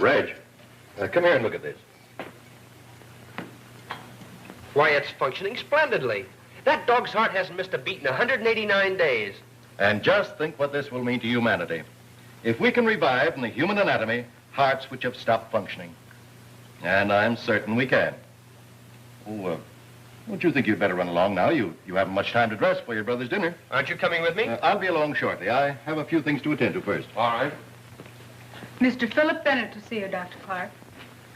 Reg, come here and look at this. Why, it's functioning splendidly. That dog's heart hasn't missed a beat in 189 days. And just think what this will mean to humanity. If we can revive in the human anatomy hearts which have stopped functioning. And I'm certain we can. Oh, don't you think you'd better run along now? You haven't much time to dress for your brother's dinner. Aren't you coming with me? I'll be along shortly. I have a few things to attend to first. All right. Mr. Philip Bennett to see you, Dr. Clark.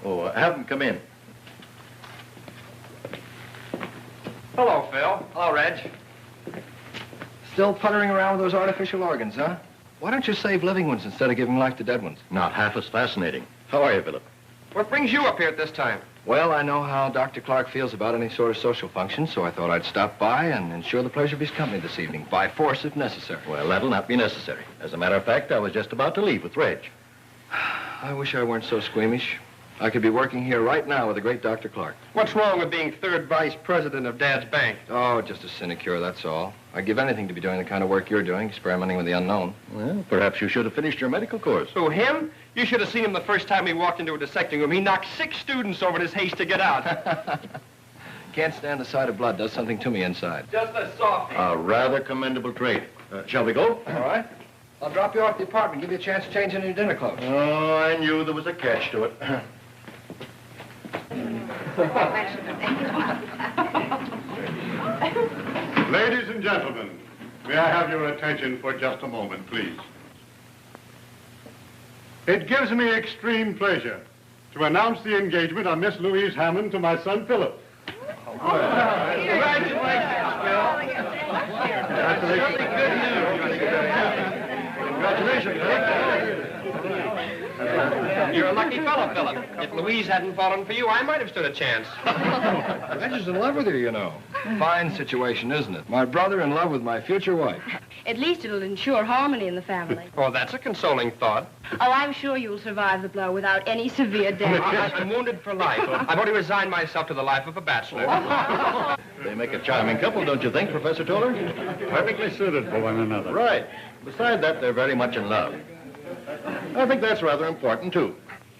Oh, have him come in. Hello, Phil. Hello, Reg. Still puttering around with those artificial organs, huh? Why don't you save living ones instead of giving life to dead ones? Not half as fascinating. How are you, Philip? What brings you up here at this time? Well, I know how Dr. Clark feels about any sort of social function, so I thought I'd stop by and ensure the pleasure of his company this evening, by force if necessary. Well, that'll not be necessary. As a matter of fact, I was just about to leave with Reg. I wish I weren't so squeamish. I could be working here right now with the great Dr. Clark. What's wrong with being third vice president of Dad's bank? Oh, just a sinecure, that's all. I'd give anything to be doing the kind of work you're doing, experimenting with the unknown. Well, perhaps you should have finished your medical course. Who, him? You should have seen him the first time he walked into a dissecting room. He knocked 6 students over in his haste to get out. Can't stand the sight of blood. Does something to me inside. Just a softie. A rather commendable trait. Shall we go? All right. I'll drop you off at the apartment, give you a chance to change into your dinner clothes. Oh, I knew there was a catch to it. Ladies and gentlemen, may I have your attention for just a moment, please? It gives me extreme pleasure to announce the engagement of Miss Louise Hammond to my son, Philip. Congratulations, Phil. Congratulations. You're a lucky fellow, Philip. If Louise hadn't fallen for you, I might have stood a chance. Reggie's in love with you, you know. Fine situation, isn't it? My brother in love with my future wife. At least it'll ensure harmony in the family. Oh, that's a consoling thought. Oh, I'm sure you'll survive the blow without any severe damage. I'm wounded for life. I've already resigned myself to the life of a bachelor. They make a charming couple, don't you think, Professor Toller? Perfectly suited for one another. Right. Besides that, they're very much in love. I think that's rather important, too.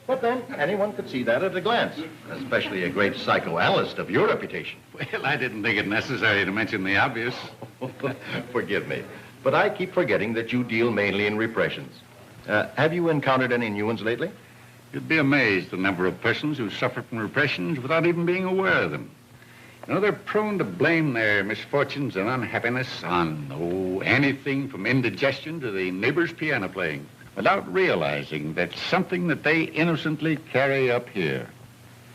But then, anyone could see that at a glance, especially a great psychoanalyst of your reputation. Well, I didn't think it necessary to mention the obvious. Forgive me, but I keep forgetting that you deal mainly in repressions. Have you encountered any new ones lately? You'd be amazed at the number of persons who suffer from repressions without even being aware of them. You know, they're prone to blame their misfortunes and unhappiness on, anything from indigestion to the neighbor's piano playing, without realizing that's something that they innocently carry up here.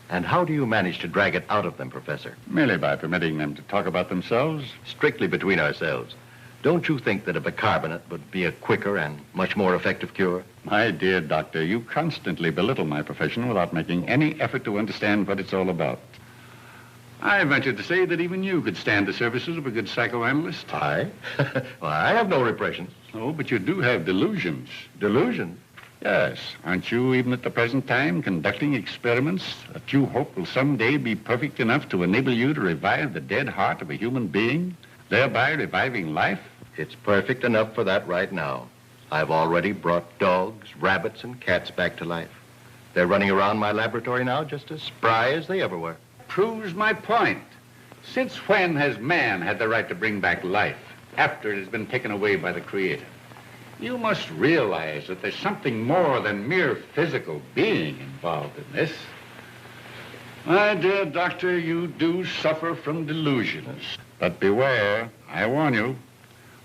And how do you manage to drag it out of them, Professor? Merely by permitting them to talk about themselves. Strictly between ourselves. Don't you think that a bicarbonate would be a quicker and much more effective cure? My dear doctor, you constantly belittle my profession without making any effort to understand what it's all about. I venture to say that even you could stand the services of a good psychoanalyst. I? Well, I have no repressions. Oh, but you do have delusions. Delusions? Yes. Aren't you, even at the present time, conducting experiments that you hope will someday be perfect enough to enable you to revive the dead heart of a human being, thereby reviving life? It's perfect enough for that right now. I've already brought dogs, rabbits, and cats back to life. They're running around my laboratory now just as spry as they ever were. Proves my point. Since when has man had the right to bring back life after it has been taken away by the Creator? You must realize that there's something more than mere physical being involved in this. My dear doctor, you do suffer from delusions. But beware, I warn you,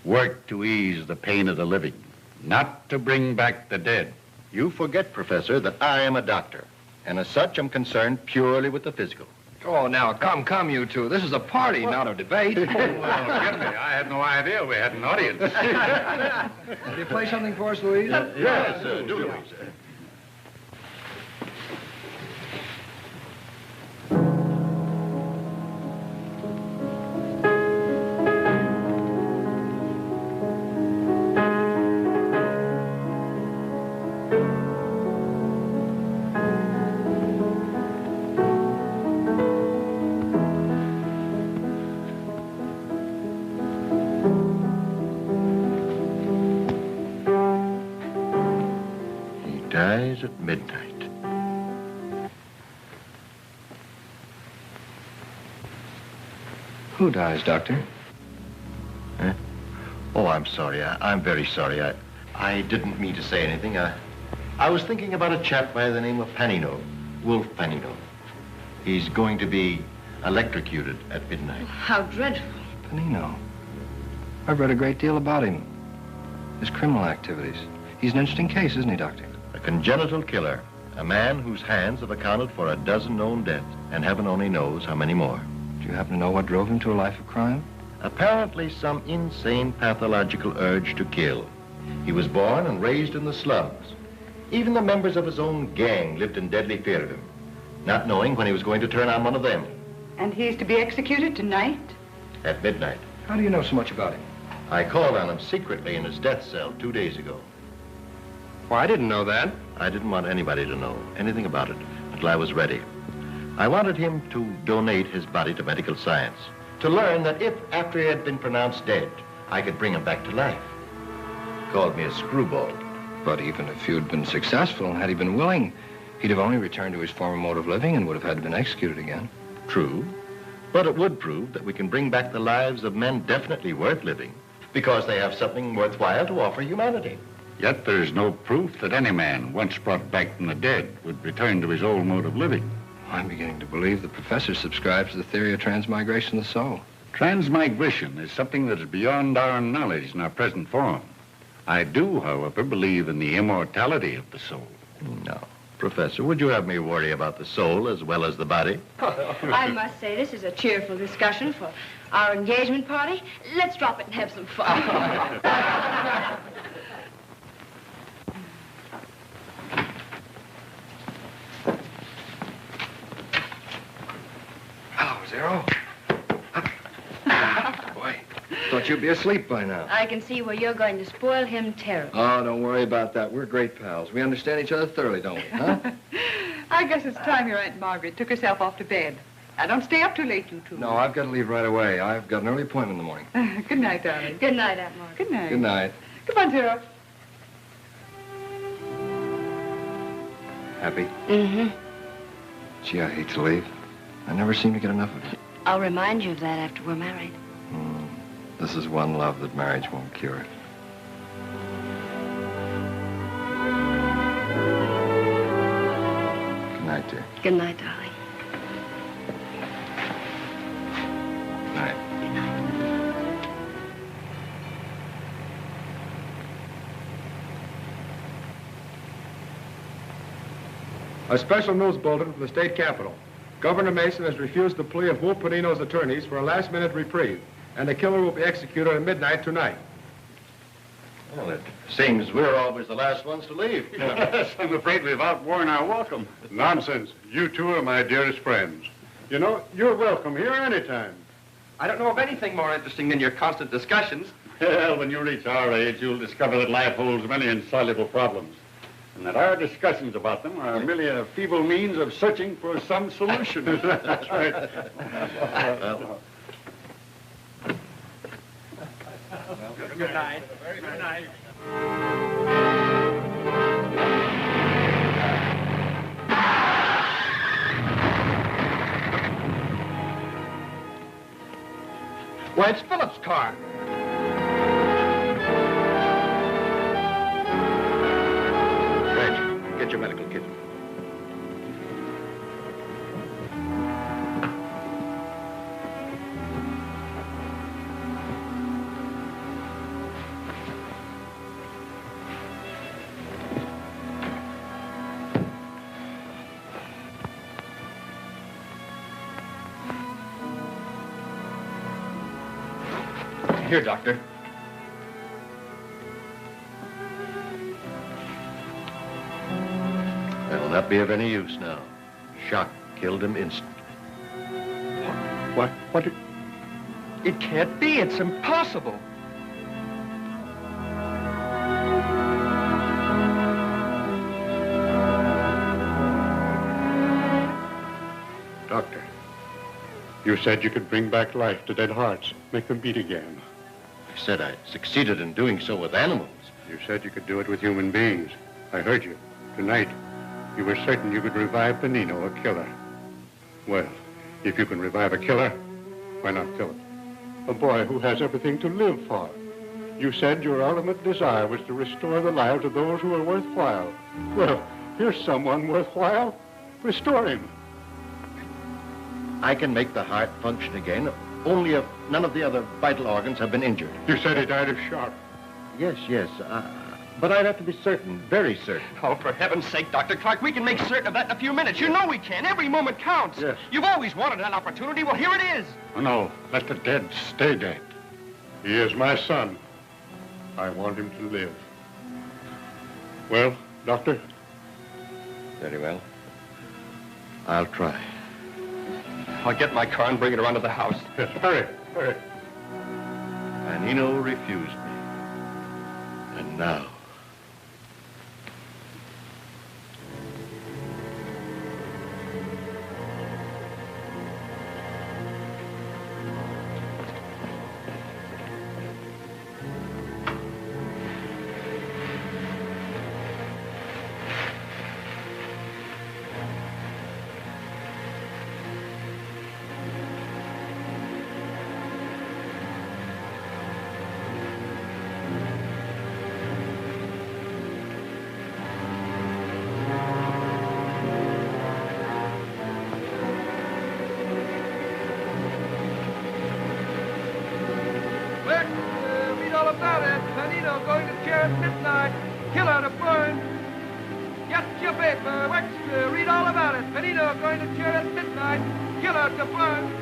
work to ease the pain of the living, not to bring back the dead. You forget, Professor, that I am a doctor, and as such, I'm concerned purely with the physical. Oh, now, come, you two. This is a party, not a debate. Well, forgive me. I had no idea we had an audience. Will you play something for us, Louise? Yes, do, Louise. At midnight. Who dies, Doctor? Huh? Oh, I'm sorry. I'm very sorry. I didn't mean to say anything. I was thinking about a chap by the name of Panino, Wolf Panino. He's going to be electrocuted at midnight. How dreadful. Panino. I've read a great deal about him. His criminal activities. He's an interesting case, isn't he, Doctor? A congenital killer. A man whose hands have accounted for a dozen known deaths, and heaven only knows how many more. Do you happen to know what drove him to a life of crime? Apparently some insane pathological urge to kill. He was born and raised in the slums. Even the members of his own gang lived in deadly fear of him, not knowing when he was going to turn on one of them. And he's to be executed tonight? At midnight. How do you know so much about him? I called on him secretly in his death cell 2 days ago. Well, I didn't know that. I didn't want anybody to know anything about it until I was ready. I wanted him to donate his body to medical science, to learn that if, after he had been pronounced dead, I could bring him back to life. He called me a screwball. But even if you'd been successful, and had he been willing, he'd have only returned to his former mode of living and would have had to been executed again. True, but it would prove that we can bring back the lives of men definitely worth living, because they have something worthwhile to offer humanity. Yet there is no proof that any man, once brought back from the dead, would return to his old mode of living. I'm beginning to believe the professor subscribes to the theory of transmigration of the soul. Transmigration is something that is beyond our knowledge in our present form. I do, however, believe in the immortality of the soul. No. Professor, would you have me worry about the soul as well as the body? I must say, this is a cheerful discussion for our engagement party. Let's drop it and have some fun. Hello, Zero. Boy, thought you'd be asleep by now. I can see where you're going to spoil him terribly. Oh, don't worry about that. We're great pals. We understand each other thoroughly, don't we, huh? I guess it's time your Aunt Margaret took herself off to bed. Now, don't stay up too late, you two. No, I've got to leave right away. I've got an early appointment in the morning. Good night, darling. Good night, Aunt Margaret. Good night. Good night. Come on, Zero. Happy? Mm-hmm. Gee, I hate to leave. I never seem to get enough of you. I'll remind you of that after we're married. This is one love that marriage won't cure. Good night, dear. Good night, darling. Good night. Good night. A special news bulletin from the state capitol. Governor Mason has refused the plea of Wolf Panino's attorneys for a last-minute reprieve, and the killer will be executed at midnight tonight. Well, it seems we're always the last ones to leave. Yes, I'm afraid we've outworn our welcome. Nonsense. You two are my dearest friends. You know, you're welcome here anytime. I don't know of anything more interesting than your constant discussions. Well, when you reach our age, you'll discover that life holds many insoluble problems, and that our discussions about them are merely a feeble means of searching for some solution. That's right. Good night. Good night. Why, it's Philip's car. Reg, get your medical kit. Here, Doctor. That'll not be of any use now. Shock killed him instant. What? It can't be. It's impossible. Doctor, you said you could bring back life to dead hearts, make them beat again. I said I succeeded in doing so with animals. You said you could do it with human beings. I heard you. Tonight, you were certain you could revive Panino, a killer. Well, if you can revive a killer, why not kill him? A boy who has everything to live for. You said your ultimate desire was to restore the lives of those who are worthwhile. Well, here's someone worthwhile. Restore him. I can make the heart function again, only if none of the other vital organs have been injured. You said he died of shock. Yes, yes. But I'd have to be certain, very certain. Oh, for heaven's sake, Dr. Clark, we can make certain of that in a few minutes. You know we can. Every moment counts. Yes. You've always wanted that opportunity. Well, here it is. Oh, no, let the dead stay dead. He is my son. I want him to live. Well, Doctor? Very well. I'll try. I'll get my car and bring it around to the house. Yes, hurry, hurry. Anino refused me. And now... Read all about it. Panino going to chair at midnight. Killer to burn. Get your paper. Extra. Read all about it. Panino going to chair at midnight. Killer to burn.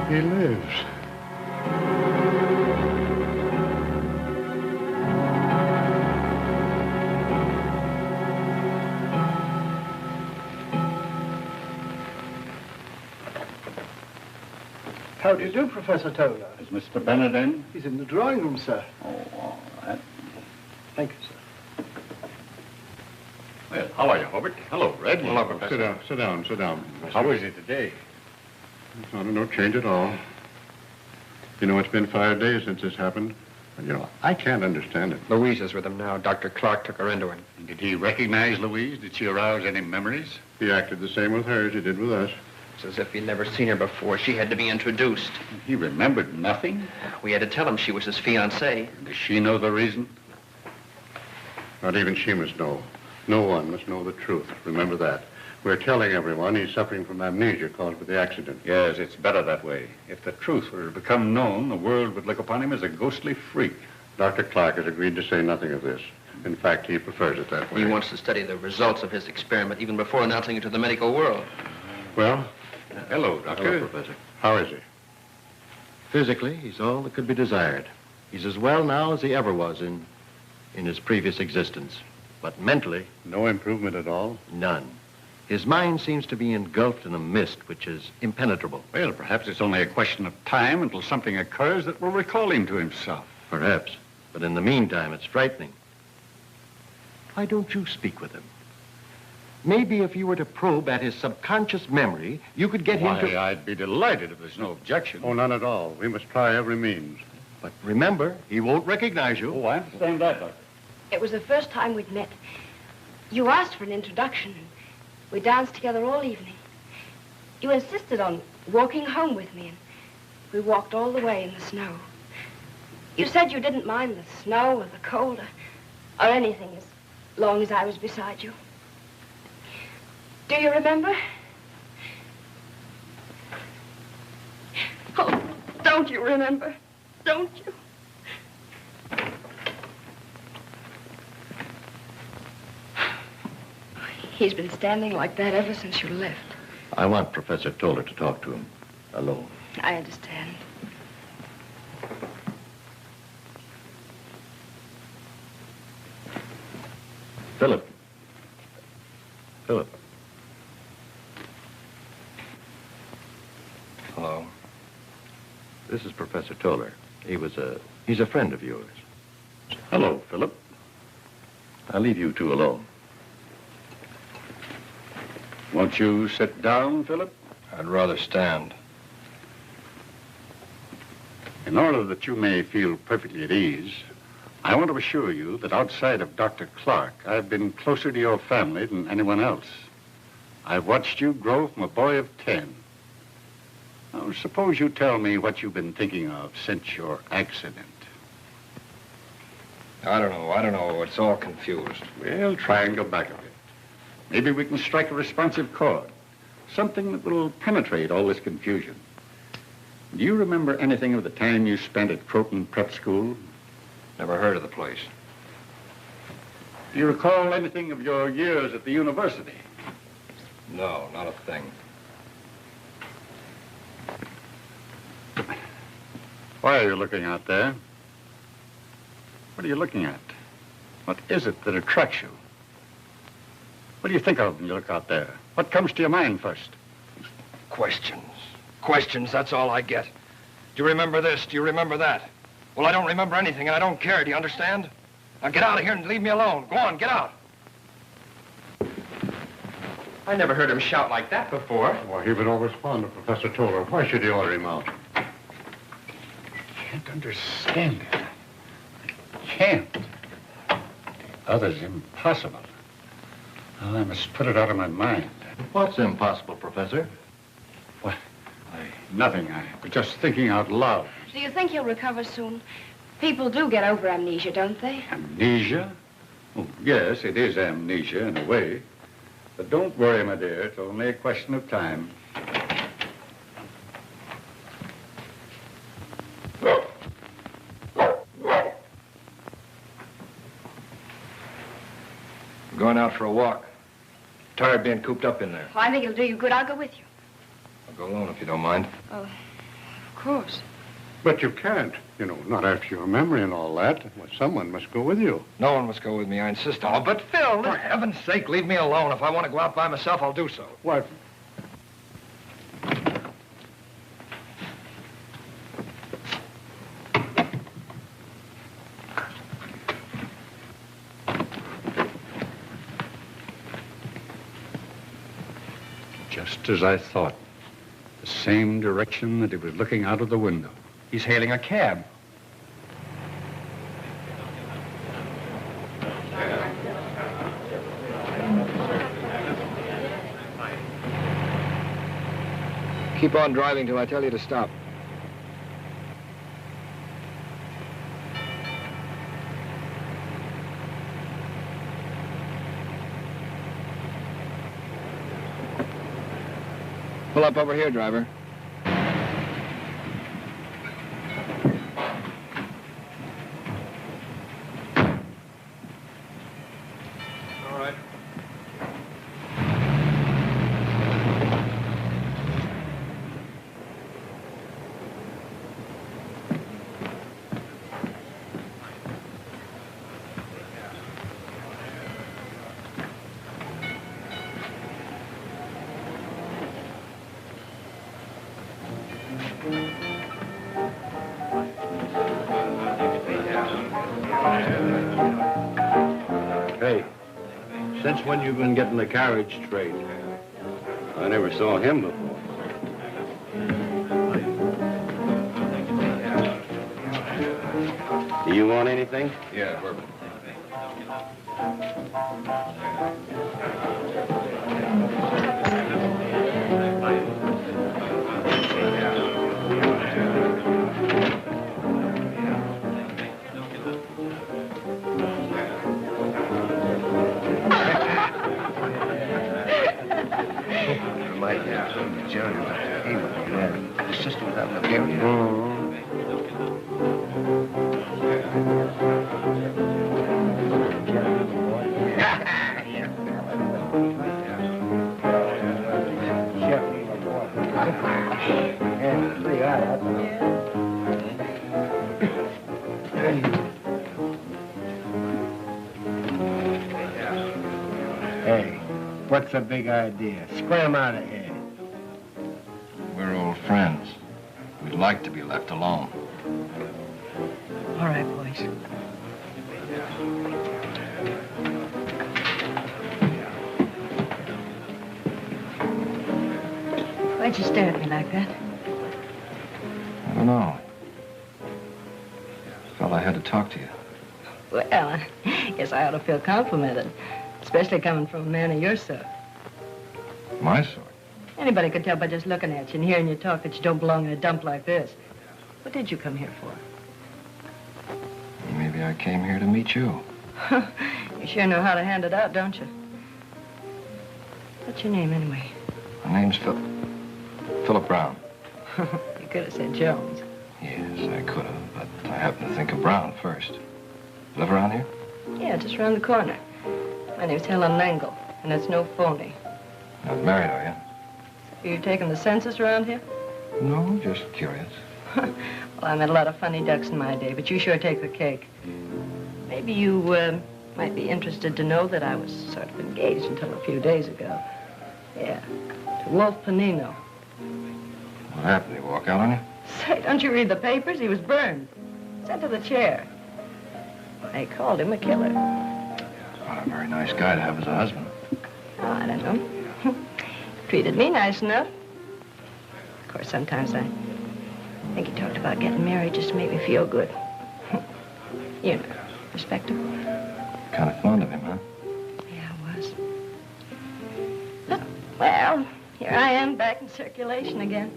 He lives. How do you do, Professor Toller? Is Mr. Bennett in? He's in the drawing room, sir. Oh, all right. Thank you, sir. Well, how are you, Hobart? Hello, Red. Hello, Professor. Sit down. How is he today? It's no change at all. You know, it's been 5 days since this happened. And, you know, I can't understand it. Louise is with him now. Dr. Clark took her into him. Did he recognize Louise? Did she arouse any memories? He acted the same with her as he did with us. It's as if he'd never seen her before. She had to be introduced. He remembered nothing? We had to tell him she was his fiancée. Does she know the reason? Not even she must know. No one must know the truth. Remember that. We're telling everyone he's suffering from amnesia caused by the accident. Yes, it's better that way. If the truth were to become known, the world would look upon him as a ghostly freak. Dr. Clark has agreed to say nothing of this. In fact, he prefers it that way. He wants to study the results of his experiment even before announcing it to the medical world. Well? Hello, Doctor. Hello, Professor. How is he? Physically, he's all that could be desired. He's as well now as he ever was in his previous existence. But mentally... No improvement at all? None. His mind seems to be engulfed in a mist which is impenetrable. Well, perhaps it's only a question of time until something occurs that will recall him to himself. Perhaps. But in the meantime, it's frightening. Why don't you speak with him? Maybe if you were to probe at his subconscious memory, you could get him to... Why, I'd be delighted if there's no objection. Oh, none at all. We must try every means. But remember, he won't recognize you. Oh, I understand that, Doctor. It was the first time we'd met. You asked for an introduction. We danced together all evening. You insisted on walking home with me, and we walked all the way in the snow. You said you didn't mind the snow or the cold or anything as long as I was beside you. Do you remember? Don't you remember? Don't you? He's been standing like that ever since you left. I want Professor Toller to talk to him alone. I understand. Philip. Philip. Hello. This is Professor Toller. He's a friend of yours. Hello, Philip. I'll leave you two alone. Won't you sit down, Philip? I'd rather stand. In order that you may feel perfectly at ease, I want to assure you that outside of Dr. Clark, I've been closer to your family than anyone else. I've watched you grow from a boy of 10. Now, suppose you tell me what you've been thinking of since your accident. I don't know. It's all confused. Well, try and go back a bit. Maybe we can strike a responsive chord. Something that will penetrate all this confusion. Do you remember anything of the time you spent at Croton Prep School? Never heard of the place. Do you recall anything of your years at the university? No, not a thing. Why are you looking out there? What are you looking at? What is it that attracts you? What do you think of when you look out there? What comes to your mind first? Questions. Questions, that's all I get. Do you remember this? Do you remember that? Well, I don't remember anything, and I don't care. Do you understand? Now get out of here and leave me alone. Go on, get out. I never heard him shout like that before. Well, he would always respond to Professor Toller. Why should he order him out? I can't understand it. I can't. The other's impossible. Well, I must put it out of my mind. What's impossible, Professor? What? Nothing. I was just thinking out loud. Do you think he'll recover soon? People do get over amnesia, don't they? Amnesia? Oh, yes, it is amnesia in a way. But don't worry, my dear. It's only a question of time. I'm going out for a walk. Tired being cooped up in there. Well, I think it'll do you good. I'll go with you. I'll go alone if you don't mind. Oh, of course. But you can't. You know, not after your memory and all that. Well, someone must go with you. No one must go with me. I insist on it. Oh, but Phil, For heaven's sake, leave me alone. If I want to go out by myself, I'll do so. What? Just as I thought. The same direction that he was looking out of the window. he's hailing a cab. Keep on driving till I tell you to stop. Pull up over here, driver. All right. Hey, since when you been getting the carriage straight? I never saw him before. Do you want anything? Yeah, bourbon. Might have some Johnny. He was mad. His sister was having a period. Hey, what's the big idea? Scram out of here. We're old friends. We'd like to be left alone. All right, boys. Why'd you stare at me like that? I don't know. Felt I had to talk to you. Well, I guess I ought to feel complimented, especially coming from a man of your sort. My sort? Anybody could tell by just looking at you and hearing you talk that you don't belong in a dump like this. What did you come here for? Maybe I came here to meet you. You sure know how to hand it out, don't you? What's your name, anyway? My name's Philip Brown. You could have said Jones. Yes, I could have, but I happened to think of Brown first. Live around here? Yeah, just around the corner. My name's Helen Lengel, and it's no phony. Not married, are you? Are you taking the census around here? No, just curious. Well, I met a lot of funny ducks in my day, but you sure take the cake. Maybe you might be interested to know that I was sort of engaged until a few days ago. Yeah, to Wolf Panino. What happened? He walk out on you? Say, don't you read the papers? He was burned. Sent to the chair. They called him a killer. What a very nice guy to have as a husband. Oh, I don't know. Treated me nice enough. Of course, sometimes I think he talked about getting married just to make me feel good. You know, respectable. Kind of fond of him, huh? Yeah, I was. But, well, here I am back in circulation again.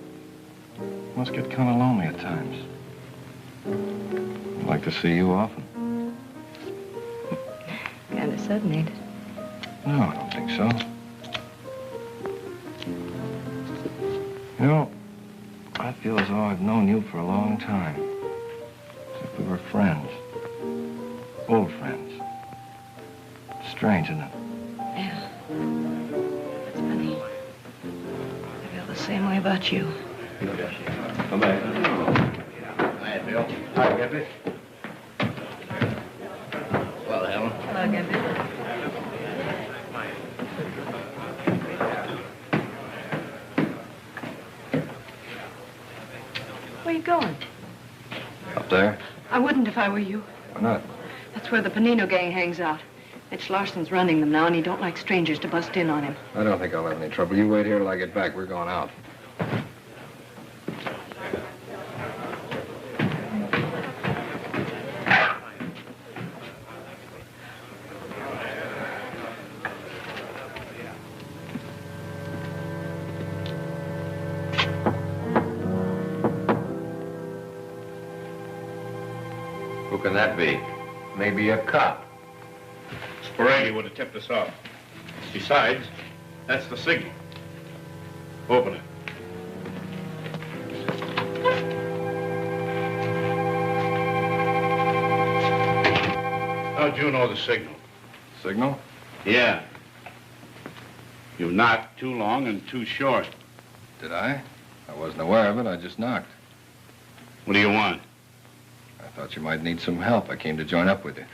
Must get kind of lonely at times. I'd like to see you often. Kind of sudden, ain't it? No, I don't think so. You know, I feel as though I've known you for a long time. As if we were friends. Old friends. Strange, isn't it? Yeah. That's funny. I feel the same way about you. Come back. Hi, Bill. Hi, Gippy. Well, Helen. Hello, Gippy. Where are you going? Up there? I wouldn't if I were you. Why not? That's where the Panino gang hangs out. Mitch Larson's running them now, and he don't like strangers to bust in on him. I don't think I'll have any trouble. You wait here till I get back. We're going out. Who can that be? Maybe a cop. Sporady would have tipped us off. Besides, that's the signal. Open it. How'd you know the signal? Signal? Yeah. You knocked too long and too short. Did I? I wasn't aware of it. I just knocked. What do you want? I thought you might need some help. I came to join up with you.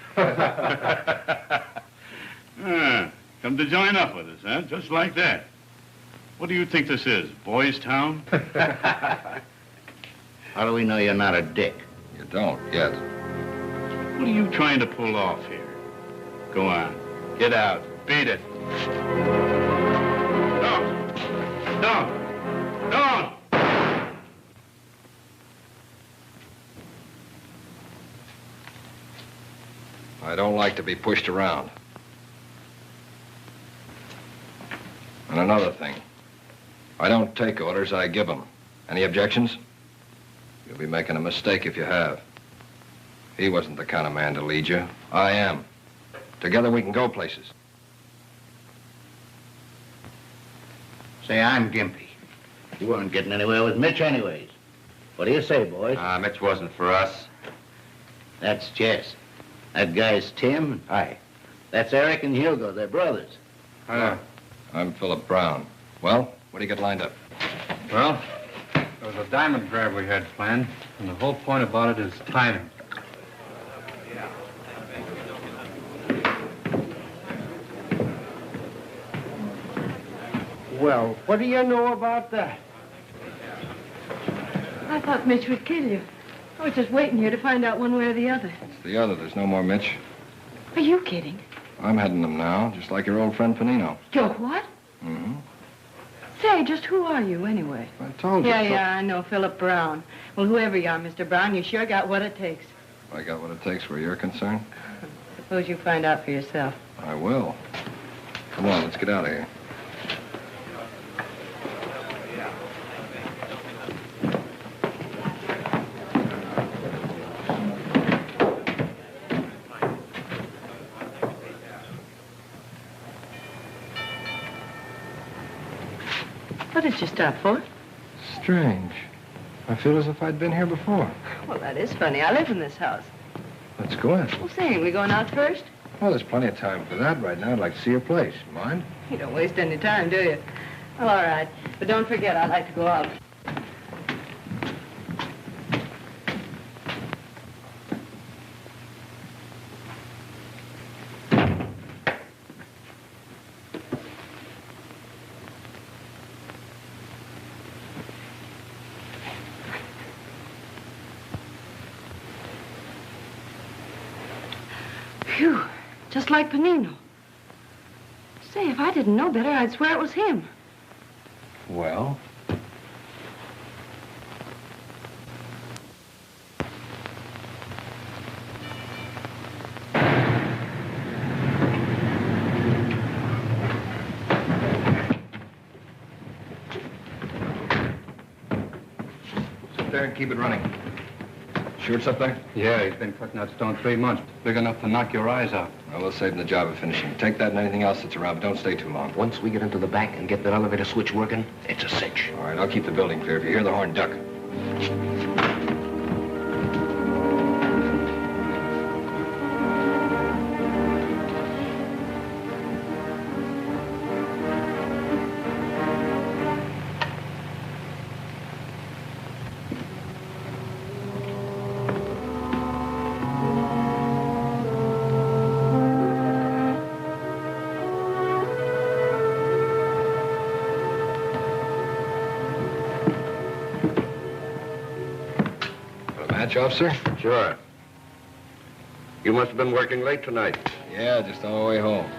Come to join up with us, huh? Just like that. What do you think this is, Boys Town? How do we know you're not a dick? You don't, yet. What are you trying to pull off here? Go on. Get out. Beat it. Don't. Don't. Don't. I don't like to be pushed around. And another thing. I don't take orders, I give them. Any objections? You'll be making a mistake if you have. He wasn't the kind of man to lead you. I am. Together we can go places. Say, I'm Gimpy. You weren't getting anywhere with Mitch anyways. What do you say, boys? Mitch wasn't for us. That's Jess. That guy's Tim. Hi. That's Eric and Hugo. They're brothers. Hi. I'm Philip Brown. Well, what do you got lined up? Well, there was a diamond grab we had planned, and the whole point about it is timing. Well, what do you know about that? I thought Mitch would kill you. I was just waiting here to find out one way or the other. It's the other. There's no more Mitch. Are you kidding? I'm heading them now, just like your old friend Panino. You're what? Mm-hmm. Say, just who are you, anyway? I told you. Yeah, I know, Philip Brown. Well, whoever you are, Mr. Brown, you sure got what it takes. I got what it takes where you're concerned. Suppose you find out for yourself. I will. Come on, let's get out of here. What did you stop for? Strange. I feel as if I'd been here before. Well, that is funny. I live in this house. Let's go in. Well, say, we going out first? Well, there's plenty of time for that right now. I'd like to see your place. Mind? You don't waste any time, do you? Well, all right. But don't forget, I'd like to go out. Phew, just like Panino. Say, if I didn't know better, I'd swear it was him. Well? Sit there and keep it running. Sure it's up there? Yeah, he's been cutting that stone 3 months. Big enough to knock your eyes out. Well, we'll save him the job of finishing. Take that and anything else that's around, but don't stay too long. Once we get into the back and get that elevator switch working, it's a cinch. All right, I'll keep the building clear. If you hear the horn, duck. Officer? Sure. You must have been working late tonight. Yeah, just on our way home.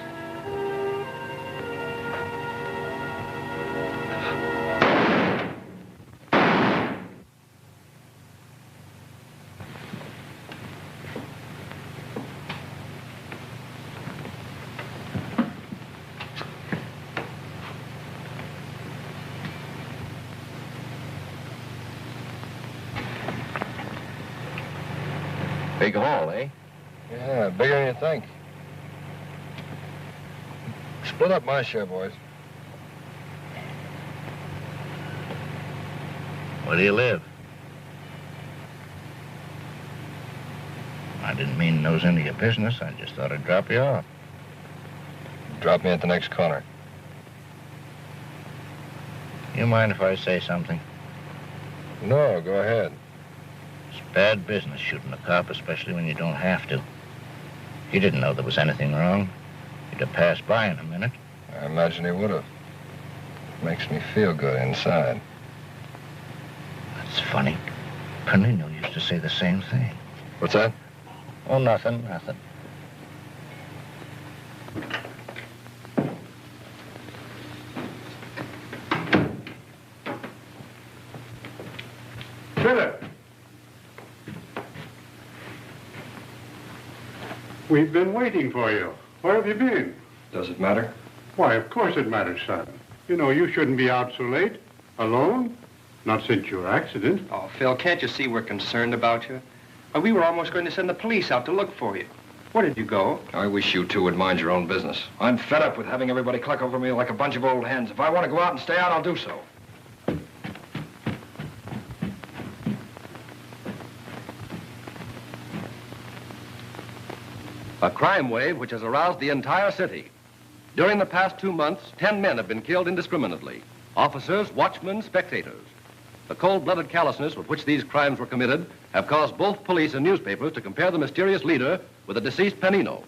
Big haul, eh? Yeah, bigger than you think. Split up my share, boys. Where do you live? I didn't mean nose into your business. I just thought I'd drop you off. Drop me at the next corner. You mind if I say something? No, go ahead. It's bad business shooting a cop, especially when you don't have to. You didn't know there was anything wrong. You'd have passed by in a minute. I imagine he would have. Makes me feel good inside. That's funny. Panino used to say the same thing. What's that? Oh, nothing, nothing. Philip! We've been waiting for you. Where have you been? Does it matter? Why, of course it matters, son. You know, you shouldn't be out so late. Alone? Not since your accident. Oh, Phil, can't you see we're concerned about you? We were almost going to send the police out to look for you. Where did you go? I wish you two would mind your own business. I'm fed up with having everybody cluck over me like a bunch of old hens. If I want to go out and stay out, I'll do so. A crime wave which has aroused the entire city. During the past 2 months, 10 men have been killed indiscriminately. Officers, watchmen, spectators. The cold-blooded callousness with which these crimes were committed have caused both police and newspapers to compare the mysterious leader with the deceased Panino.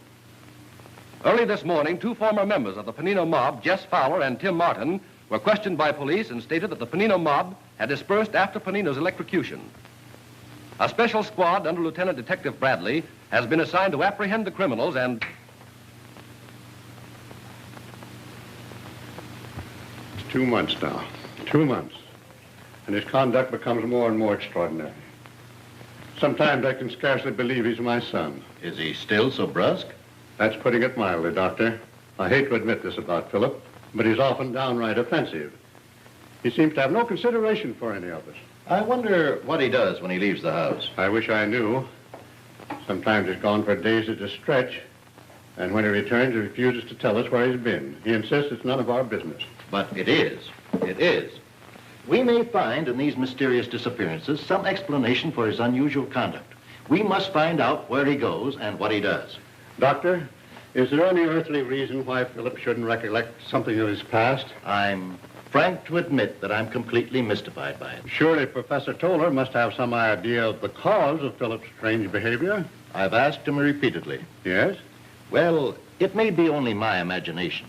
Early this morning, 2 former members of the Panino mob, Jess Fowler and Tim Martin, were questioned by police and stated that the Panino mob had dispersed after Panino's electrocution. A special squad under Lieutenant Detective Bradley has been assigned to apprehend the criminals and... It's 2 months now. 2 months. And his conduct becomes more and more extraordinary. Sometimes I can scarcely believe he's my son. Is he still so brusque? That's putting it mildly, Doctor. I hate to admit this about Philip, but he's often downright offensive. He seems to have no consideration for any of us. I wonder what he does when he leaves the house. I wish I knew. Sometimes he's gone for days at a stretch, and when he returns, he refuses to tell us where he's been. He insists it's none of our business. But it is. It is. We may find in these mysterious disappearances some explanation for his unusual conduct. We must find out where he goes and what he does. Doctor, is there any earthly reason why Philip shouldn't recollect something of his past? I'm frank to admit that I'm completely mystified by it. Surely Professor Toller must have some idea of the cause of Philip's strange behavior. I've asked him repeatedly. Yes? Well, it may be only my imagination,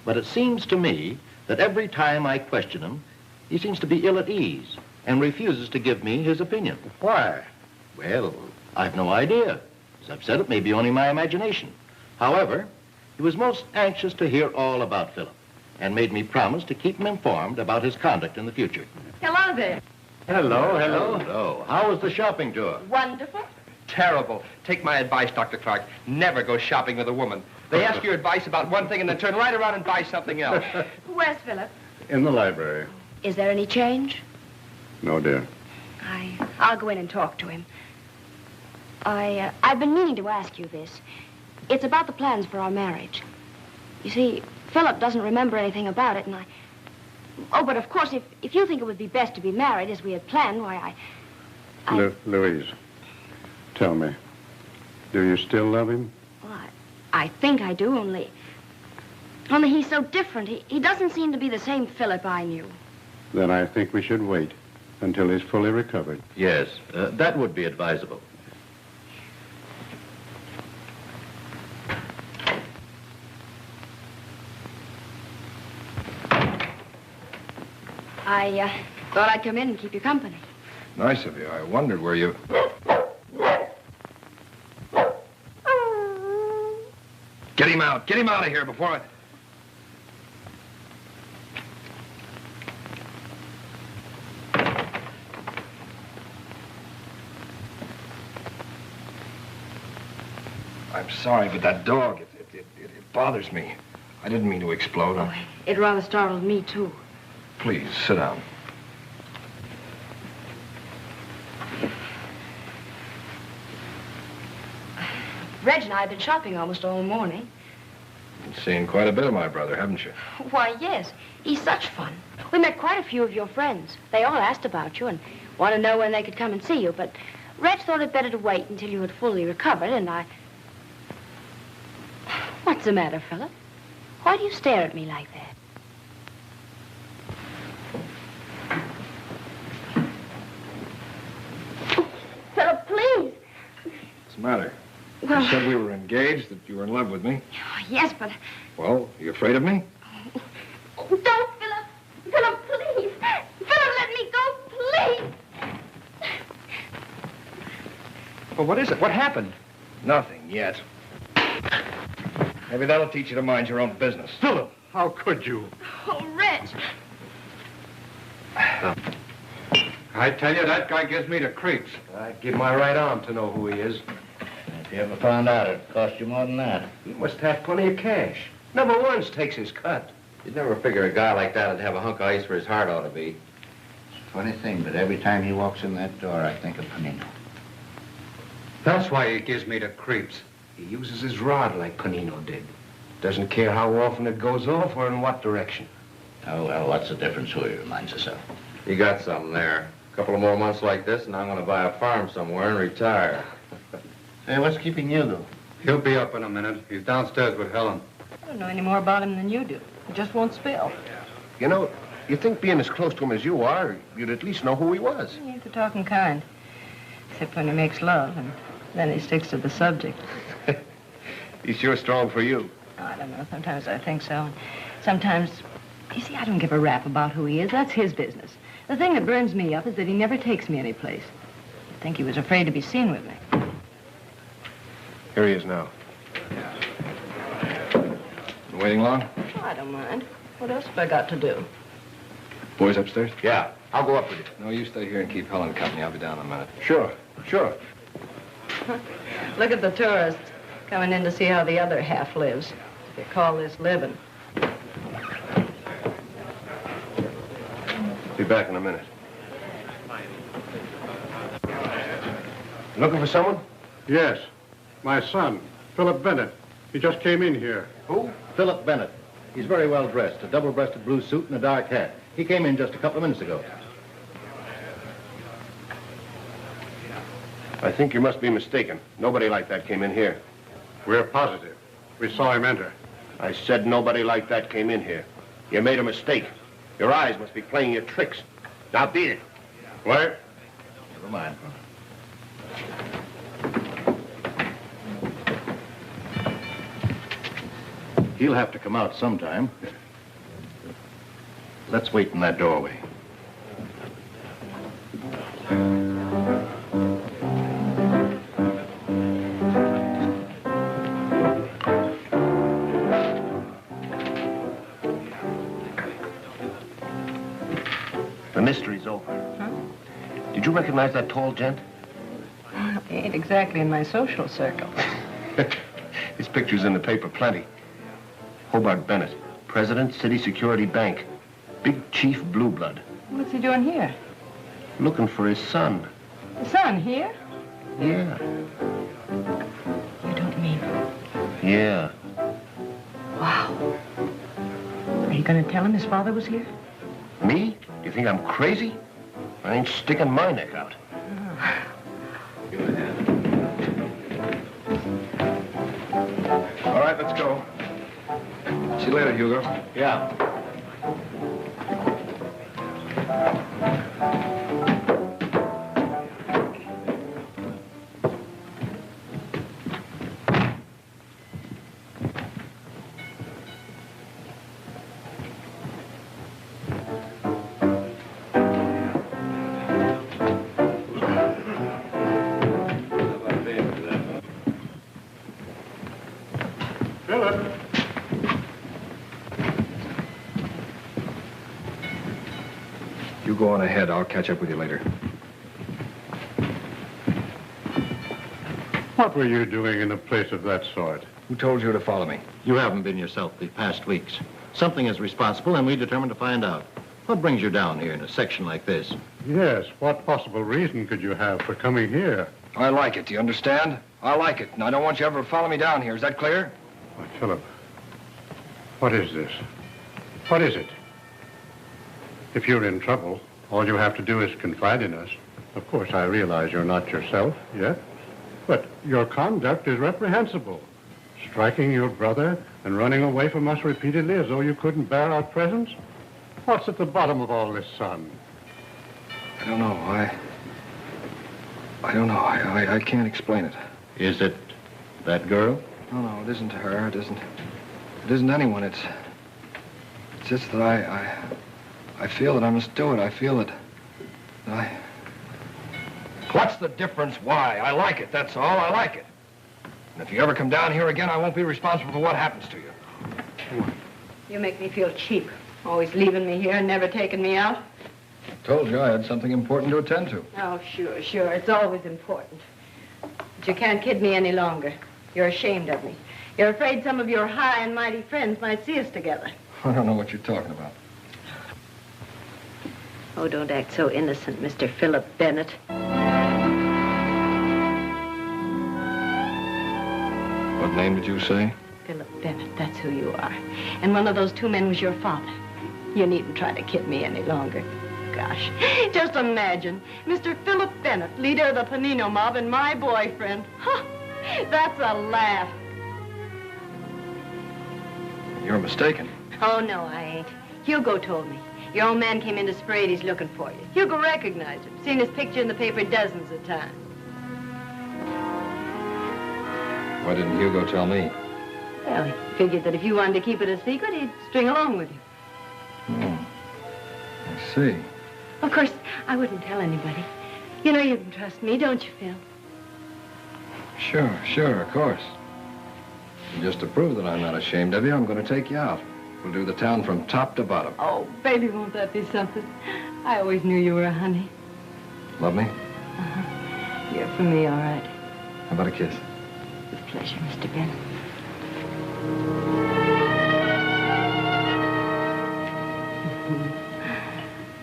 but it seems to me that every time I question him, he seems to be ill at ease and refuses to give me his opinion. Why? Well, I've no idea. As I've said, it may be only my imagination. However, he was most anxious to hear all about Philip and made me promise to keep him informed about his conduct in the future. Hello there. Hello, hello. Hello. How was the shopping tour? Wonderful. Terrible. Take my advice, Dr. Clark. Never go shopping with a woman. They ask your advice about one thing and then turn right around and buy something else. Where's Philip? In the library. Is there any change? No, dear. I'll go in and talk to him. I've been meaning to ask you this. It's about the plans for our marriage. You see, Philip doesn't remember anything about it, and Oh, but of course, if you think it would be best to be married as we had planned, why, Louise, tell me, do you still love him? Well, I think I do, only he's so different. He doesn't seem to be the same Philip I knew. Then I think we should wait until he's fully recovered. Yes, that would be advisable. I thought I'd come in and keep you company. Nice of you. I wondered where you... Get him out. Get him out of here before I... I'm sorry, but that dog, it bothers me. I didn't mean to explode. Oh, it rather startled me, too. Please, sit down. Reg and I have been shopping almost all morning. You've seen quite a bit of my brother, haven't you? Why, yes. He's such fun. We met quite a few of your friends. They all asked about you and wanted to know when they could come and see you, but Reg thought it better to wait until you had fully recovered, and I... What's the matter, Philip? Why do you stare at me like that? Philip, please. What's the matter? Well... You said we were engaged, that you were in love with me. Yes, but... Well, are you afraid of me? Oh, don't, Philip. Philip, please. Philip, let me go, please. Well, what is it? What happened? Nothing yet. Maybe that'll teach you to mind your own business. Philip, how could you? Oh, Reg. I tell you, that guy gives me the creeps. I'd give my right arm to know who he is. If you ever found out, it'd cost you more than that. He must have plenty of cash. Number one's takes his cut. You'd never figure a guy like that would have a hunk of ice where his heart ought to be. It's a funny thing, but every time he walks in that door, I think of Panino. That's why he gives me the creeps. He uses his rod like Panino did. Doesn't care how often it goes off or in what direction. Oh, well, what's the difference who he reminds us of? You got something there. A couple of more months like this, and I'm going to buy a farm somewhere and retire. Say, what's keeping you, though? He'll be up in a minute. He's downstairs with Helen. I don't know any more about him than you do. He just won't spill. You know, you'd think being as close to him as you are, you'd at least know who he was. He ain't the talking kind. Except when he makes love, and then he sticks to the subject. He's sure strong for you. I don't know. Sometimes I think so. Sometimes You see, I don't give a rap about who he is. That's his business. The thing that burns me up is that he never takes me anyplace. I think he was afraid to be seen with me. Here he is now. You waiting long? Oh, I don't mind. What else have I got to do? Boys upstairs? Yeah, I'll go up with you. No, you stay here and keep Helen company. I'll be down in a minute. Sure. Look at the tourists coming in to see how the other half lives. They call this living. Be back in a minute. Looking for someone? Yes. My son, Philip Bennett. He just came in here. Who? Philip Bennett. He's very well dressed, a double-breasted blue suit and a dark hat. He came in just a couple of minutes ago. I think you must be mistaken. Nobody like that came in here. We're positive. We saw him enter. I said nobody like that came in here. You made a mistake. Your eyes must be playing you tricks. Now beat it. Dwyer? Never mind. He'll have to come out sometime. Let's wait in that doorway. The mystery's over. Huh? Did you recognize that tall gent? He ain't exactly in my social circle. His picture's in the paper, plenty. Hobart Bennett, President, City Security Bank. Big Chief Blue Blood. What's he doing here? Looking for his son. His son here? Yeah. You don't mean... Yeah. Wow. Are you going to tell him his father was here? Me? You think I'm crazy? I ain't sticking my neck out. All right, let's go. See you later, Hugo. Yeah. Go on ahead. I'll catch up with you later. What were you doing in a place of that sort? Who told you to follow me? You haven't been yourself the past weeks. Something is responsible, and we determined to find out. What brings you down here in a section like this? Yes, what possible reason could you have for coming here? I like it, do you understand? I like it, and I don't want you ever to follow me down here. Is that clear? Why, Philip, what is this? What is it? If you're in trouble, all you have to do is confide in us. Of course, I realize you're not yourself yet, but your conduct is reprehensible. Striking your brother and running away from us repeatedly as though you couldn't bear our presence? What's at the bottom of all this, son? I don't know. I don't know. I can't explain it. Is it that girl? No, it isn't her. It isn't anyone. It's just that I feel that I must do it. I feel that What's the difference? Why? I like it, that's all. I like it. And if you ever come down here again, I won't be responsible for what happens to you. You make me feel cheap. Always leaving me here and never taking me out. Told you I had something important to attend to. Oh, sure. It's always important. But you can't kid me any longer. You're ashamed of me. You're afraid some of your high and mighty friends might see us together. I don't know what you're talking about. Oh, don't act so innocent, Mr. Philip Bennett. What name did you say? Philip Bennett, that's who you are. And one of those two men was your father. You needn't try to kid me any longer. Gosh, just imagine, Mr. Philip Bennett, leader of the Panino mob, and my boyfriend. Huh, that's a laugh. You're mistaken. Oh, no, I ain't. Hugo told me. Your old man came in to spray. He's looking for you. Hugo recognized him. Seen his picture in the paper dozens of times. Why didn't Hugo tell me? Well, he figured that if you wanted to keep it a secret, he'd string along with you. see. Of course, I wouldn't tell anybody. You know you can trust me, don't you, Phil? Sure, of course. And just to prove that I'm not ashamed of you, I'm going to take you out. We'll do the town from top to bottom. Oh, baby, won't that be something? I always knew you were a honey. Love me? Uh-huh. You're for me, all right. How about a kiss? With pleasure, Mr. Bennett.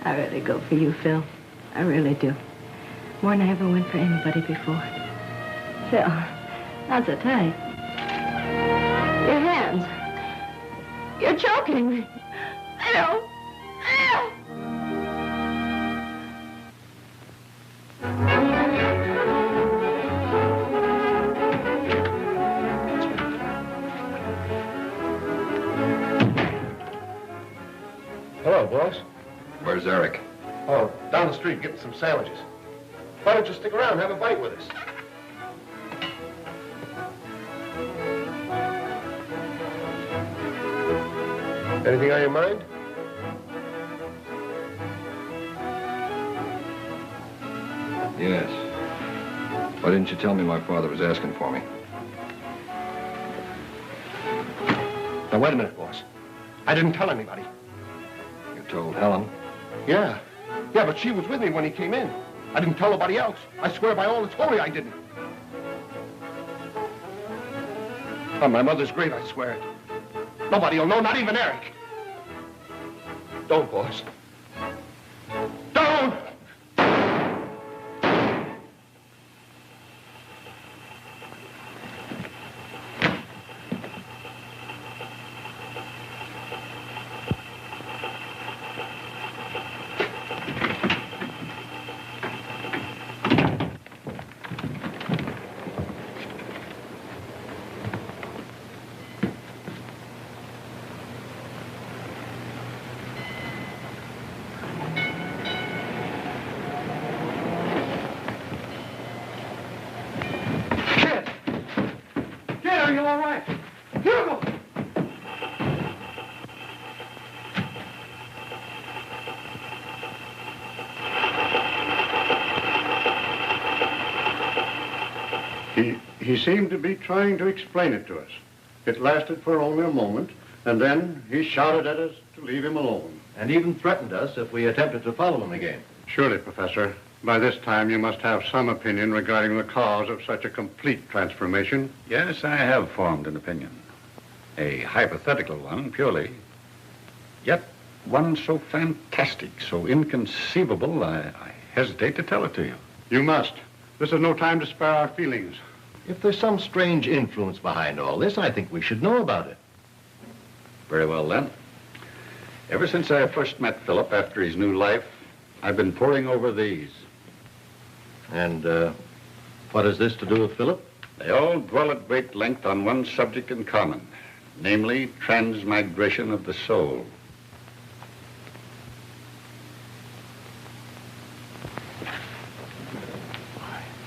I really go for you, Phil. I really do. More than I ever went for anybody before. Phil, not so tight. Your hands. You're choking me. I know. Hello, boss. Where's Eric? Oh, down the street getting some sandwiches. Why don't you stick around and have a bite with us? Anything on your mind? Yes. Why didn't you tell me my father was asking for me? Now, wait a minute, boss. I didn't tell anybody. You told Helen? Yeah, but she was with me when he came in. I didn't tell nobody else. I swear by all that's holy I didn't. On my mother's grave, I swear it. Nobody'll know, not even Eric. Don't, boss. Don't! He seemed to be trying to explain it to us. It lasted for only a moment, and then he shouted at us to leave him alone. And even threatened us if we attempted to follow him again. Surely, Professor, by this time you must have some opinion regarding the cause of such a complete transformation. Yes, I have formed an opinion. A hypothetical one, purely. Yet one so fantastic, so inconceivable, I hesitate to tell it to you. You must. This is no time to spare our feelings. If there's some strange influence behind all this, I think we should know about it. Very well, then. Ever since I first met Philip after his new life, I've been poring over these. And what has this to do with Philip? They all dwell at great length on one subject in common, namely transmigration of the soul.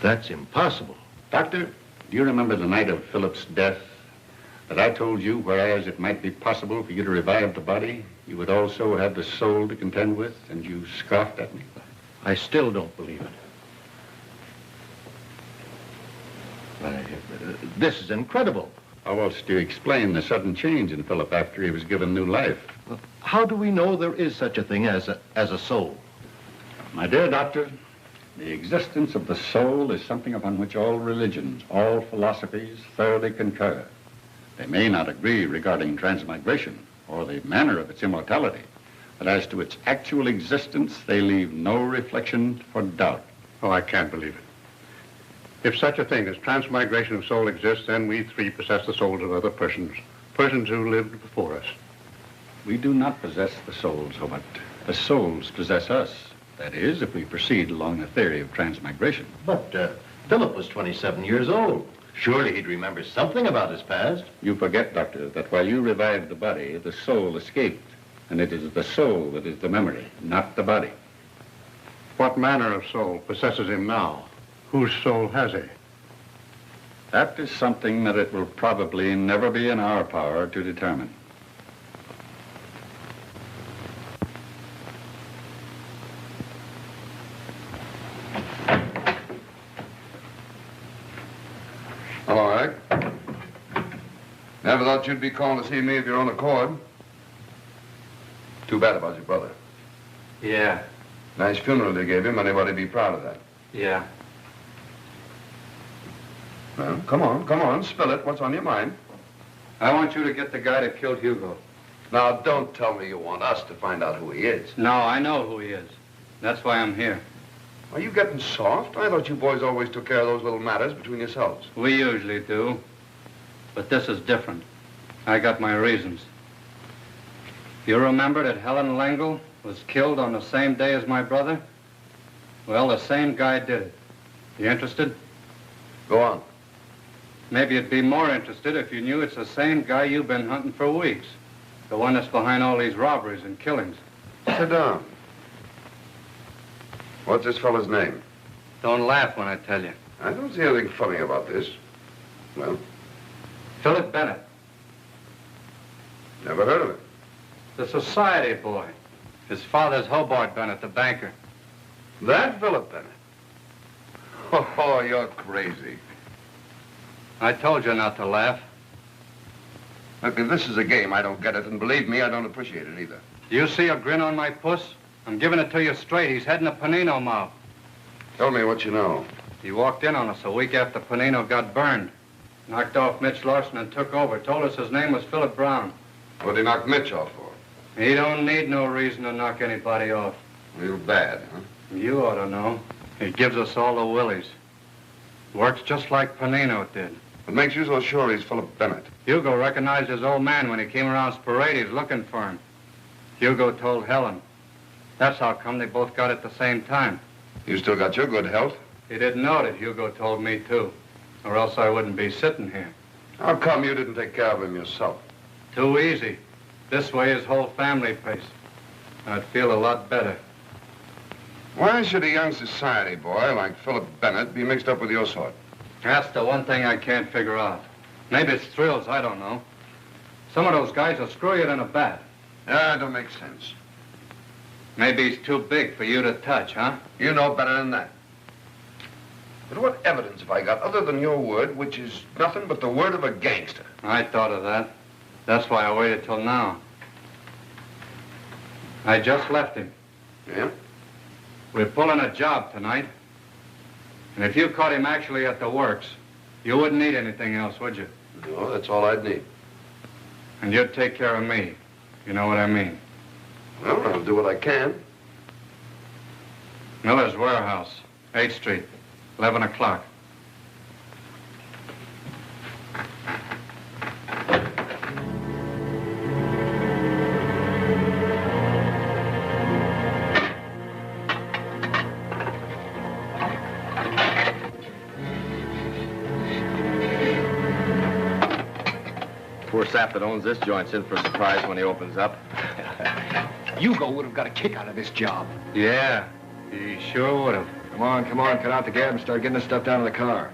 That's impossible. Doctor, do you remember the night of Philip's death that I told you, whereas it might be possible for you to revive the body, you would also have the soul to contend with, and you scoffed at me? I still don't believe it. This is incredible. How else do you explain the sudden change in Philip after he was given new life? Well, how do we know there is such a thing as a soul? My dear doctor, the existence of the soul is something upon which all religions, all philosophies thoroughly concur. They may not agree regarding transmigration or the manner of its immortality, but as to its actual existence, they leave no reflection for doubt. Oh, I can't believe it. If such a thing as transmigration of soul exists, then we three possess the souls of other persons who lived before us. We do not possess the souls, Hobart. The souls possess us. That is, if we proceed along the theory of transmigration. But Philip was 27 years old. Surely he'd remember something about his past. You forget, Doctor, that while you revived the body, the soul escaped. And it is the soul that is the memory, not the body. What manner of soul possesses him now? Whose soul has he? That is something that it will probably never be in our power to determine. Never thought you'd be calling to see me of your own accord. Too bad about your brother. Yeah. Nice funeral they gave him. Anybody be proud of that? Yeah. Well, come on, spill it. What's on your mind? I want you to get the guy that killed Hugo. Now, don't tell me you want us to find out who he is. No, I know who he is. That's why I'm here. Are you getting soft? I thought you boys always took care of those little matters between yourselves. We usually do. But this is different. I got my reasons. You remember that Helen Lengel was killed on the same day as my brother? Well, the same guy did it. You interested? Go on. Maybe you'd be more interested if you knew it's the same guy you've been hunting for weeks. The one that's behind all these robberies and killings. Sit down. What's this fella's name? Don't laugh when I tell you. I don't see anything funny about this. Well? Philip Bennett. Never heard of him. The society boy. His father's Hobart Bennett, the banker. That Philip Bennett? Oh, you're crazy. I told you not to laugh. Look, if this is a game, I don't get it, and believe me, I don't appreciate it either. Do you see a grin on my puss? I'm giving it to you straight. He's heading a Panino mob. Tell me what you know. He walked in on us a week after Panino got burned. Knocked off Mitch Lawson and took over. Told us his name was Philip Brown. What'd he knock Mitch off for? He don't need no reason to knock anybody off. Real bad, huh? You ought to know. He gives us all the willies. Works just like Panino did. What makes you so sure he's Philip Bennett? Hugo recognized his old man when he came around Sporadies looking for him. Hugo told Helen. That's how come they both got it at the same time. You still got your good health? He didn't know that Hugo told me, too. Or else I wouldn't be sitting here. How come you didn't take care of him yourself? Too easy. This way his whole family pays. I'd feel a lot better. Why should a young society boy like Philip Bennett be mixed up with your sort? That's the one thing I can't figure out. Maybe it's thrills, I don't know. Some of those guys will screw you in a bat. Yeah, it don't make sense. Maybe he's too big for you to touch, huh? You know better than that. But what evidence have I got other than your word, which is nothing but the word of a gangster? I thought of that. That's why I waited till now. I just left him. Yeah? We're pulling a job tonight. And if you caught him actually at the works, you wouldn't need anything else, would you? No, that's all I'd need. And you'd take care of me. You know what I mean? Well, I'll do what I can. Miller's Warehouse, 8th Street, 11 o'clock. Poor sap that owns this joint's in for a surprise when he opens up. Hugo would have got a kick out of this job. Yeah, he sure would have. Come on, cut out the gab and start getting this stuff down to the car.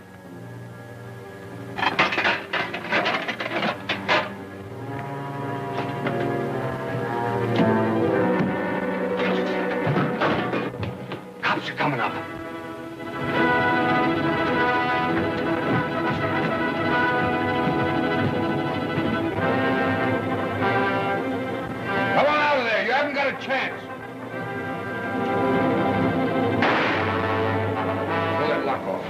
Cops are coming up. Come on out of there. You haven't got a chance. Pull that lock off.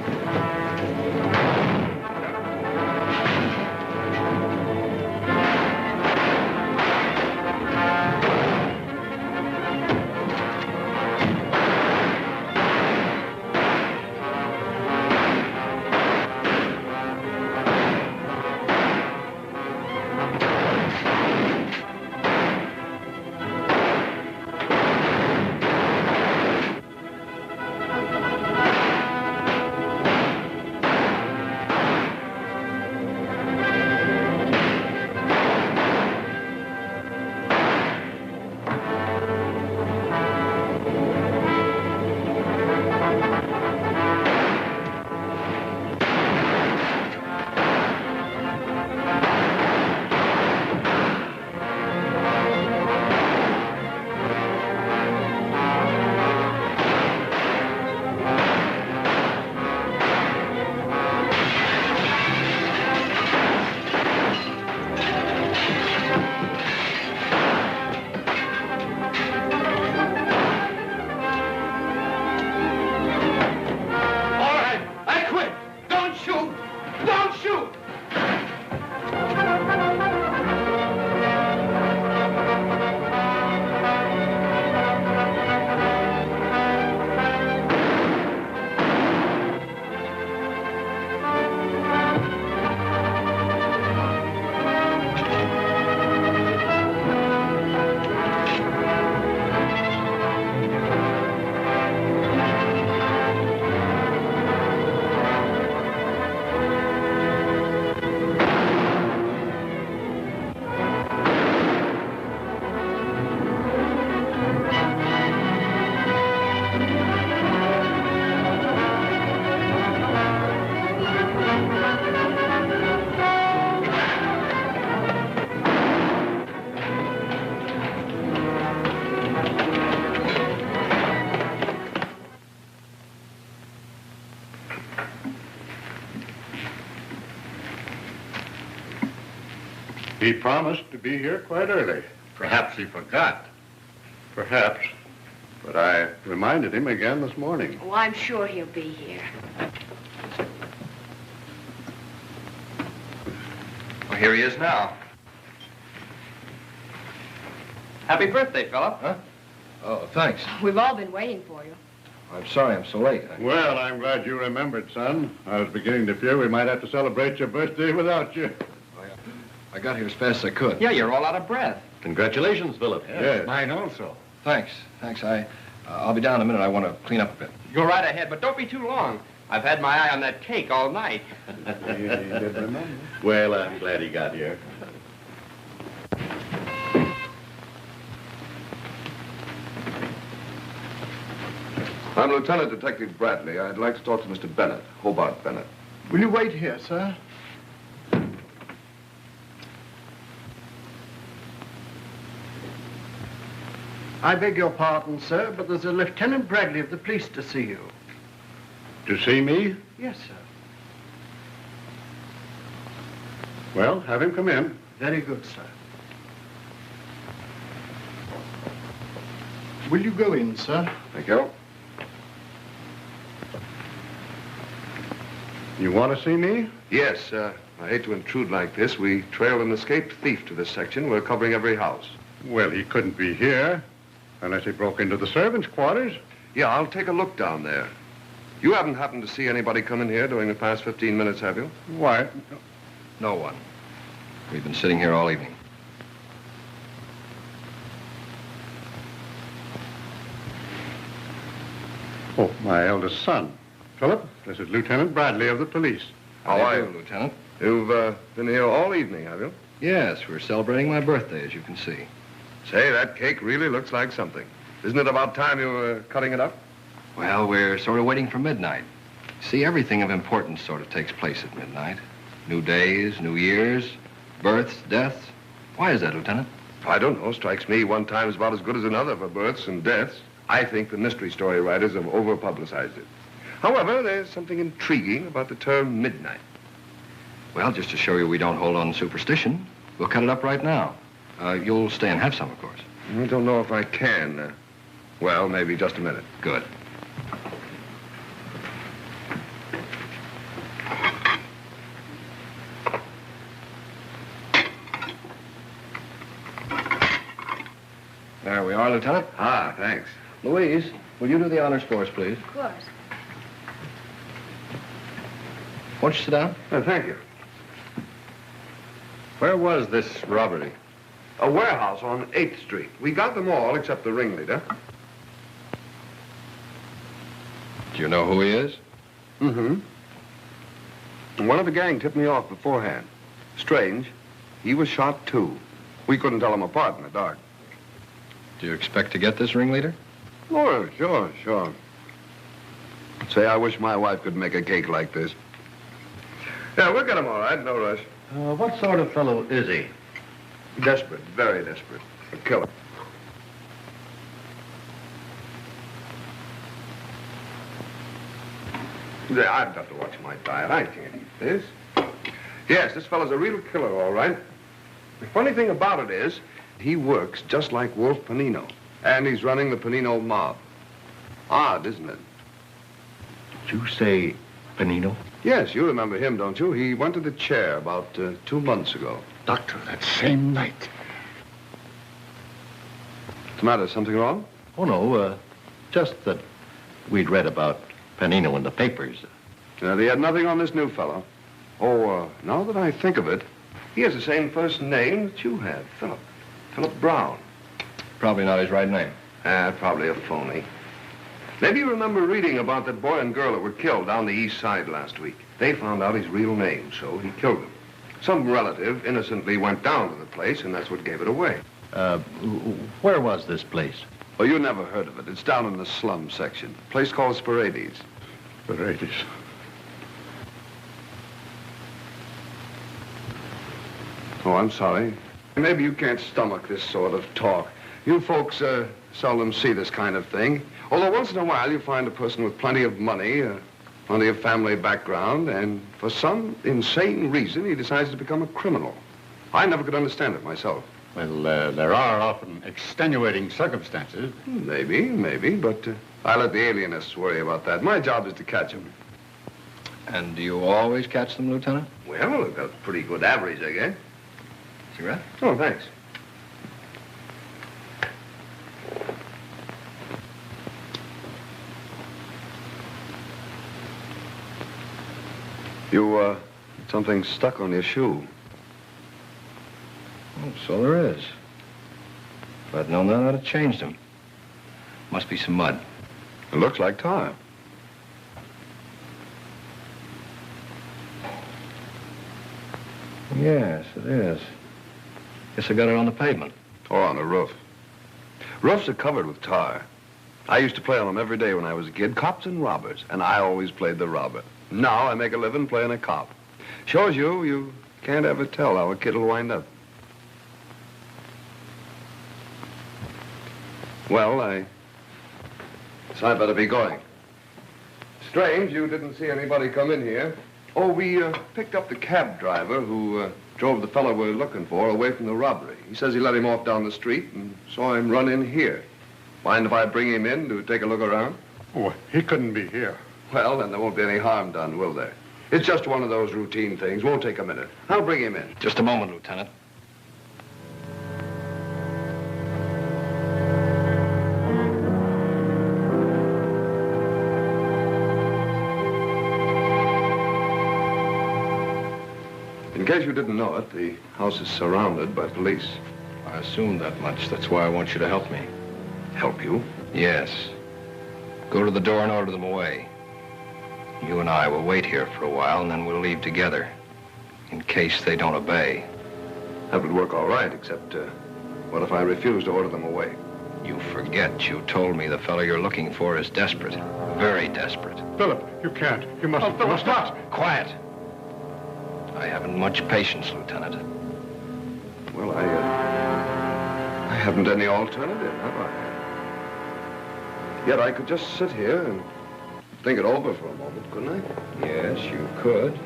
He promised to be here quite early. Perhaps he forgot. Perhaps. But I reminded him again this morning. Oh, I'm sure he'll be here. Well, here he is now. Happy birthday, Philip. Huh? Oh, thanks. We've all been waiting for you. I'm sorry I'm so late. Well, I'm glad you remembered, son. I was beginning to fear we might have to celebrate your birthday without you. I got here as fast as I could. Yeah, you're all out of breath. Congratulations, Philip. Yes. Mine also. Thanks. I'll be down in a minute. I want to clean up a bit. Go right ahead, but don't be too long. I've had my eye on that cake all night. He did remember. Well, I'm glad he got here. I'm Lieutenant Detective Bradley. I'd like to talk to Mr. Bennett, Hobart Bennett. Will you wait here, sir? I beg your pardon, sir, but there's a Lieutenant Bradley of the police to see you. To see me? Yes, sir. Well, have him come in. Very good, sir. Will you go in, sir? Thank you. You want to see me? Yes, I hate to intrude like this. We trailed an escaped thief to this section. We're covering every house. Well, he couldn't be here unless he broke into the servants' quarters. Yeah, I'll take a look down there. You haven't happened to see anybody come in here during the past 15 minutes, have you? Why? No one. We've been sitting here all evening. Oh, my eldest son. Philip, this is Lieutenant Bradley of the police. How are you, Lieutenant? You've been here all evening, have you? Yes, we're celebrating my birthday, as you can see. Say, that cake really looks like something. Isn't it about time you were cutting it up? Well, we're sort of waiting for midnight. See, everything of importance sort of takes place at midnight. New days, new years, births, deaths. Why is that, Lieutenant? I don't know. Strikes me one time is about as good as another for births and deaths. I think the mystery story writers have over-publicized it. However, there's something intriguing about the term midnight. Well, just to show you we don't hold on to superstition, we'll cut it up right now. You'll stay and have some, of course. I don't know if I can. Well, maybe just a minute. Good. There we are, Lieutenant. Ah, thanks. Louise, will you do the honors for us, please? Of course. Won't you sit down? Thank you. Where was this robbery? A warehouse on 8th Street. We got them all except the ringleader. Do you know who he is? Mm-hmm. One of the gang tipped me off beforehand. Strange. He was shot, too. We couldn't tell them apart in the dark. Do you expect to get this ringleader? Oh, sure. Say, I wish my wife could make a cake like this. Yeah, we'll get him all right. No rush. What sort of fellow is he? Desperate, very desperate. A killer. Yeah, I've got to watch my diet. I can't eat this. Yes, this fellow's a real killer, all right. The funny thing about it is, he works just like Wolf Panino. And he's running the Panino mob. Odd, isn't it? Did you say Panino? Yes, you remember him, don't you? He went to the chair about 2 months ago. Doctor, that same night. What's the matter? Something wrong? Oh, no, just that we'd read about Panino in the papers. They had nothing on this new fellow. Oh, now that I think of it, he has the same first name that you have, Philip. Philip Brown. Probably not his right name. Probably a phony. Maybe you remember reading about that boy and girl that were killed down the east side last week. They found out his real name, so he killed them. Some relative innocently went down to the place, and that's what gave it away. Where was this place? Oh, you never heard of it. It's down in the slum section. A place called Sporades. Sporades. Oh, I'm sorry. Maybe you can't stomach this sort of talk. You folks seldom see this kind of thing. Although once in a while you find a person with plenty of money, plenty of family background, and for some insane reason he decides to become a criminal. I never could understand it myself. Well, there are often extenuating circumstances. Maybe, but I let the alienists worry about that. My job is to catch them. And do you always catch them, Lieutenant? Well, I've got a pretty good average, I guess. Cigarette? Oh, thanks. You, something stuck on your shoe. Oh, so there is. If I'd known that, I'd have changed them. Must be some mud. It looks like tar. Yes, it is. Guess I got it on the pavement. Or on the roof. Roofs are covered with tar. I used to play on them every day when I was a kid, cops and robbers, and I always played the robber. Now I make a living playing a cop. Shows you can't ever tell how a kid will wind up. Well, so I better be going. Strange, you didn't see anybody come in here. Oh, we picked up the cab driver who drove the fellow we're looking for away from the robbery. He says he let him off down the street and saw him run in here. Mind if I bring him in to take a look around? Oh, he couldn't be here. Well, then there won't be any harm done, will there? It's just one of those routine things. Won't take a minute. I'll bring him in. Just a moment, Lieutenant. In case you didn't know it, the house is surrounded by police. I assumed that much. That's why I want you to help me. Help you? Yes. Go to the door and order them away. You and I will wait here for a while, and then we'll leave together, in case they don't obey. That would work all right, except, what if I refuse to order them away? You forget you told me the fellow you're looking for is desperate. Very desperate. Philip, you can't. You must. Oh, Philip, stop! Quiet! I haven't much patience, Lieutenant. Well, I haven't any alternative, have I? Yet I could just sit here and think it over for a moment, couldn't I? Yes, you could.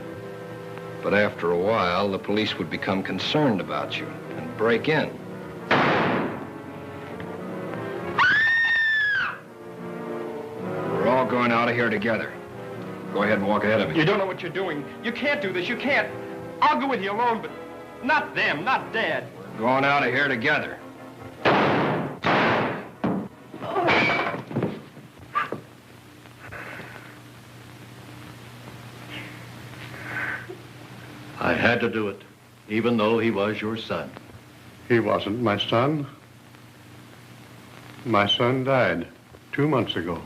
But after a while, the police would become concerned about you and break in. We're all going out of here together. Go ahead and walk ahead of me. You don't know what you're doing. You can't do this. You can't. I'll go with you alone, but not them, not Dad. We're going out of here together. I had to do it, even though he was your son. He wasn't my son. My son died 2 months ago.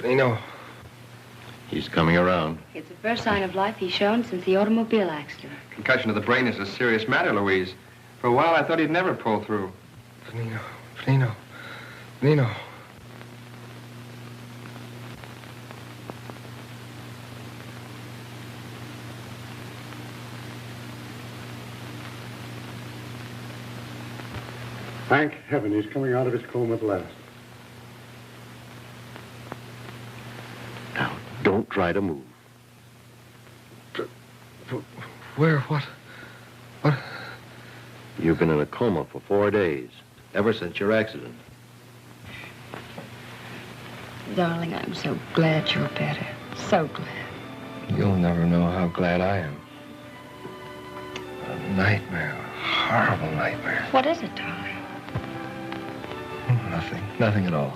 Benino. He's coming around. It's the first sign of life he's shown since the automobile accident. Concussion of the brain is a serious matter, Louise. For a while, I thought he'd never pull through. Benino. Thank heaven he's coming out of his coma at last. Now, don't try to move. Where? What? You've been in a coma for 4 days, ever since your accident. Darling, I'm so glad you're better. So glad. You'll never know how glad I am. A nightmare, a horrible nightmare. What is it, darling? Nothing at all.